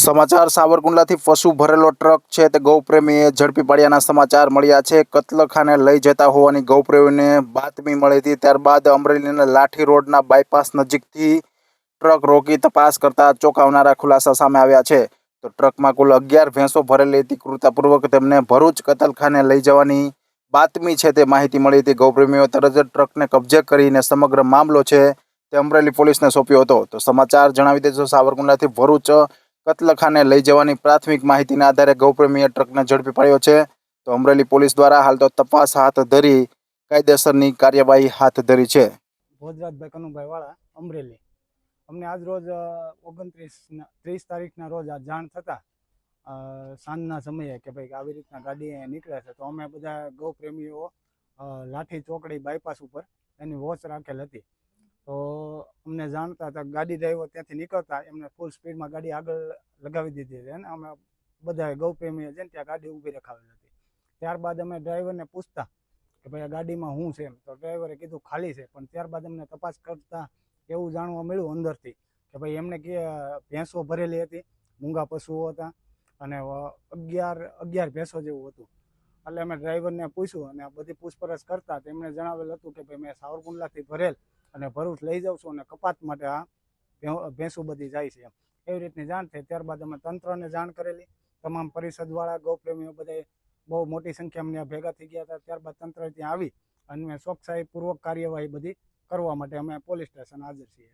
સમાચાર સાવરકુંડલાથી પશુ ભરેલો ટ્રક છે તે ગૌપ્રેમીએ ઝડપી પાડ્યાના સમાચાર મળ્યા છે। કતલખાને લઈ જતા હોવાની ગૌપ્રેમીને બાતમી મળી હતી। ત્યારબાદ અમરેલીના લાઠી રોડના બાયપાસ નજીકથી ટ્રક રોકી તપાસ કરતા ચોંકાવનારા ખુલાસા સામે આવ્યા છે। તો ટ્રકમાં કુલ 11 ભેંસો ભરેલી હતી। ક્રૂરતાપૂર્વક તેમને ભરૂચ કતલખાને લઈ જવાની બાતમી છે તે માહિતી મળી હતી। ગૌપ્રેમીઓ તરત જ ટ્રકને કબજે કરીને સમગ્ર મામલો છે તે અમરેલી પોલીસને સોંપ્યો હતો। તો સમાચાર જણાવી દેજો, સાવરકુંડલાથી ભરૂચ કતલખાને લઈ જવાની પ્રાથમિક માહિતીના આધારે ગૌપ્રેમીએ ટ્રકને ઝડપી પાડ્યો છે। તો અમરેલી પોલીસ દ્વારા હાલ તો તપાસ હાથ ધરી કાયદેસરની કાર્યવાહી હાથ ધરી છે। ભોજરાજભાઈ કનુભાઈ વાળા, અમરેલી। અમને આજ રોજ 30 તારીખના રોજ આ જાણ થતા સાંજના સમયે કે ભાઈ આવી રીતના ગાડી નીકળે છે, તો અમે બધા ગૌપ્રેમીઓ લાઠી ચોકડી બાયપાસ ઉપર એની વોચ રાખેલ હતી। તો અમને જાણતા હતા ગાડી ડ્રાઈવર ત્યાંથી નીકળતા એમને ફૂલ સ્પીડમાં ગાડી આગળ લગાવી દીધી હતી અને અમે બધાએ ગૌપ્રેમીએ છે ને ત્યાં ગાડી ઊભી રખાવેલી હતી। ત્યારબાદ અમે ડ્રાઈવરને પૂછતા કે ભાઈ આ ગાડીમાં શું છે, તો ડ્રાઈવરે કીધું ખાલી છે। પણ ત્યારબાદ અમને તપાસ કરતા એવું જાણવા મળ્યું અંદરથી કે ભાઈ એમને કે ભેંસો ભરેલી હતી, મૂંગા પશુઓ હતા અને 11 ભેંસો જેવું હતું। એટલે અમે ડ્રાઈવરને પૂછ્યું અને બધી પૂછપરછ કરતા તેમણે જણાવેલ હતું કે ભાઈ મેં સાવરકુંડલાથી ભરેલ અને ભરૂચ લઈ જાઉં છું અને કપાત માટે આ ભેંસો બધી જાય છે, એવી રીતની જાણ થઈ। ત્યારબાદ અમે તંત્રને જાણ કરેલી। તમામ પરિષદવાળા ગૌપ્રેમીઓ બધા બહુ મોટી સંખ્યામાં ભેગા થઈ ગયા હતા। ત્યારબાદ તંત્ર ત્યાં આવી અને ચોકસાઈપૂર્વક કાર્યવાહી બધી કરવા માટે અમે પોલીસ સ્ટેશન હાજર છીએ।